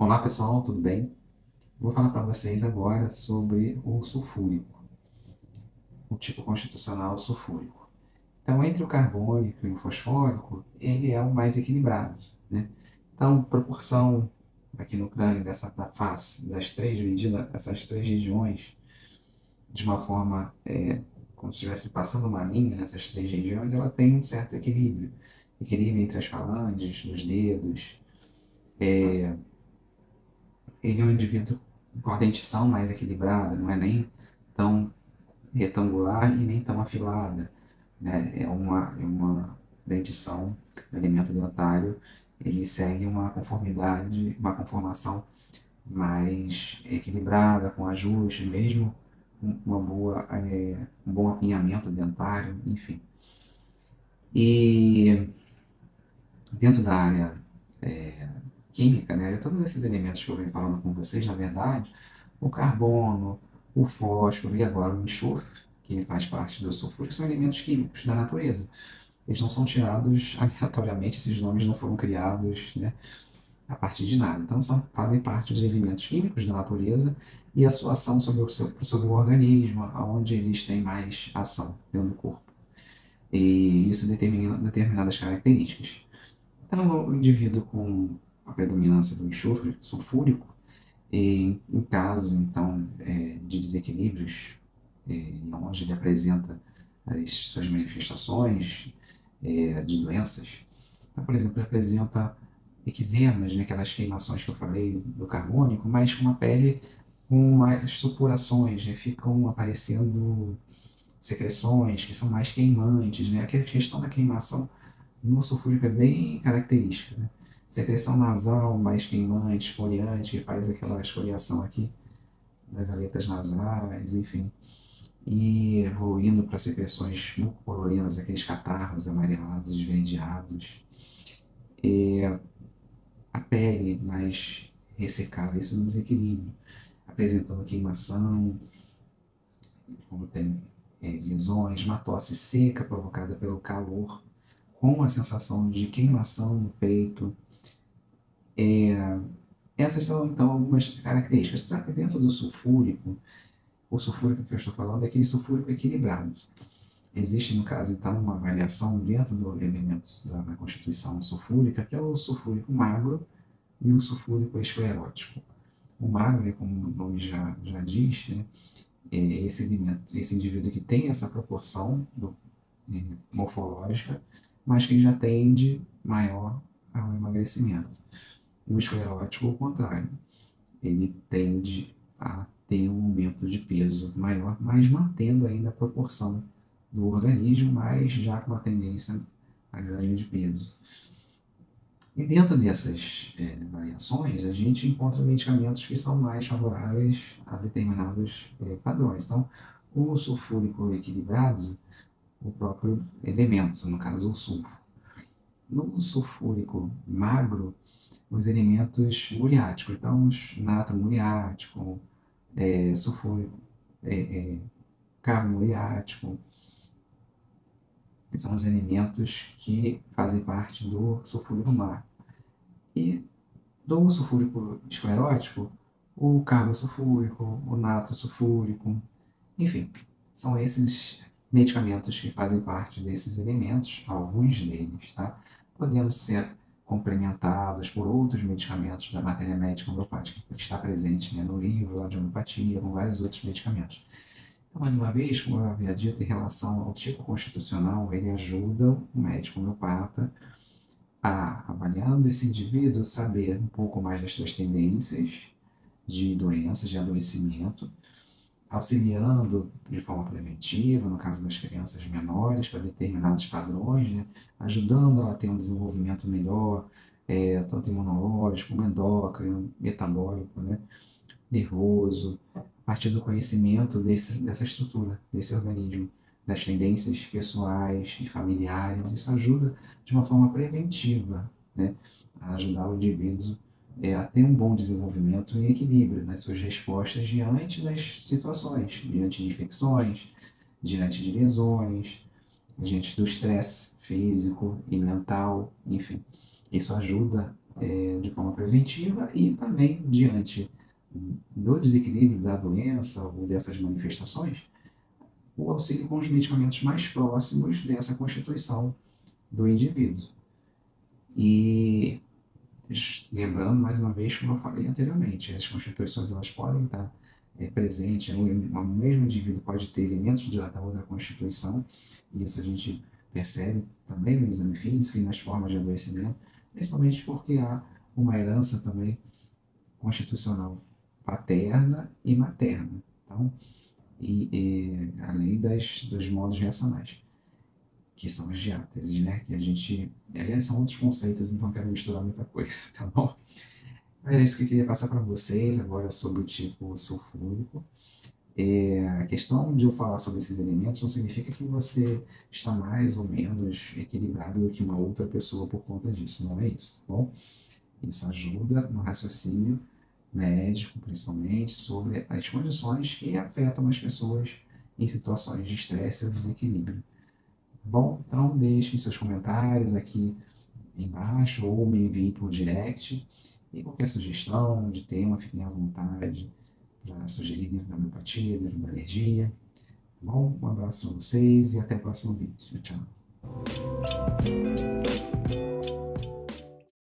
Olá pessoal, tudo bem? Vou falar para vocês agora sobre o sulfúrico, o tipo constitucional sulfúrico. Então, entre o carbônico e o fosfórico, ele é o mais equilibrado, né? Então, proporção aqui no crânio da face das três medidas, essas três regiões, de uma forma como se estivesse passando uma linha nessas três regiões, ela tem um certo equilíbrio. Equilíbrio entre as falanges, dos dedos. Ele é um indivíduo com a dentição mais equilibrada, não é nem tão retangular e nem tão afilada, né? É uma dentição do elemento dentário, ele segue uma conformidade, uma conformação mais equilibrada, com ajuste, mesmo um bom apinhamento dentário, enfim. E dentro da área química, né, todos esses elementos que eu venho falando com vocês, na verdade, o carbono, o fósforo e agora o enxofre, que faz parte do sulfuro, são elementos químicos da natureza. Eles não são tirados aleatoriamente, esses nomes não foram criados, né, a partir de nada. Então, fazem parte dos elementos químicos da natureza e a sua ação sobre o organismo, onde eles têm mais ação dentro do corpo. E isso determina determinadas características. Então, o indivíduo com a predominância do enxofre sulfúrico, em casos, então, de desequilíbrios, onde ele apresenta as suas manifestações de doenças. Então, por exemplo, ele apresenta eczemas, né, aquelas queimações que eu falei do carbônico, mas com uma pele com mais supurações, né, ficam aparecendo secreções que são mais queimantes, né? A questão da queimação no sulfúrico é bem característica, né? Secreção nasal mais queimante, esfoliante, que faz aquela esfoliação aqui das aletas nasais, enfim. E evoluindo para secreções mucopolinas, aqueles catarros amarelados, esverdeados. A pele mais ressecada, isso no desequilíbrio, apresentando queimação, como tem lesões, uma tosse seca provocada pelo calor, com a sensação de queimação no peito. Essas são, então, algumas características. Só que dentro do sulfúrico, o sulfúrico que eu estou falando é aquele sulfúrico equilibrado. Existe, no caso, então, uma variação dentro do elemento da constituição sulfúrica, que é o sulfúrico magro e o sulfúrico esclerótico. O magro, como o nome já diz, né, é esse indivíduo que tem essa proporção morfológica, mas que já tende maior ao emagrecimento. O esclerótico, ao contrário, ele tende a ter um aumento de peso maior, mas mantendo ainda a proporção do organismo, mas já com a tendência a ganho de peso. E dentro dessas variações, a gente encontra medicamentos que são mais favoráveis a determinados padrões. Então, o sulfúrico equilibrado, o próprio elemento, no caso o sulfo. No sulfúrico magro, os elementos muriáticos, então os natro muriático, sulfúrico, carbo muriático, que são os elementos que fazem parte do sulfúrico magro. E do sulfúrico esclerótico, o carbo sulfúrico, o natro sulfúrico, enfim, são esses medicamentos que fazem parte desses elementos, alguns deles, tá? Podendo ser complementados por outros medicamentos da matéria médica homeopática, que está presente, né, no livro lá de homeopatia, com vários outros medicamentos. Então, mais uma vez, como eu havia dito, em relação ao tipo constitucional, ele ajuda o médico homeopata a, avaliando esse indivíduo, saber um pouco mais das suas tendências de doenças, de adoecimento, auxiliando de forma preventiva, no caso das crianças menores, para determinados padrões, né? Ajudando ela a ter um desenvolvimento melhor, tanto imunológico, como endócrino, metabólico, né? Nervoso, a partir do conhecimento dessa estrutura, desse organismo, das tendências pessoais e familiares. Isso ajuda de uma forma preventiva, né? A ajudar o indivíduo a ter um bom desenvolvimento e equilíbrio nas suas respostas diante das situações, diante de infecções, diante de lesões, diante do estresse físico e mental, enfim. Isso ajuda de forma preventiva e também diante do desequilíbrio da doença ou dessas manifestações, o auxílio com os medicamentos mais próximos dessa constituição do indivíduo. E lembrando mais uma vez, como eu falei anteriormente, as constituições elas podem estar presentes, o mesmo indivíduo pode ter elementos da outra constituição, e isso a gente percebe também no exame físico e nas formas de adoecimento, principalmente porque há uma herança também constitucional paterna e materna, então, além dos modos reacionais, que são as diáteses, né? Que a gente. Aliás, são outros conceitos, então quero misturar muita coisa, tá bom? Era isso que eu queria passar para vocês agora sobre o tipo sulfúrico. A questão de eu falar sobre esses elementos não significa que você está mais ou menos equilibrado do que uma outra pessoa por conta disso, não é isso, tá bom? Isso ajuda no raciocínio médico, principalmente, sobre as condições que afetam as pessoas em situações de estresse ou desequilíbrio. Bom, então deixem seus comentários aqui embaixo ou me enviem por direct. E qualquer sugestão de tema, fiquem à vontade para sugerir dentro da homeopatia, dentro da alergia. Bom, um abraço para vocês e até o próximo vídeo. Tchau.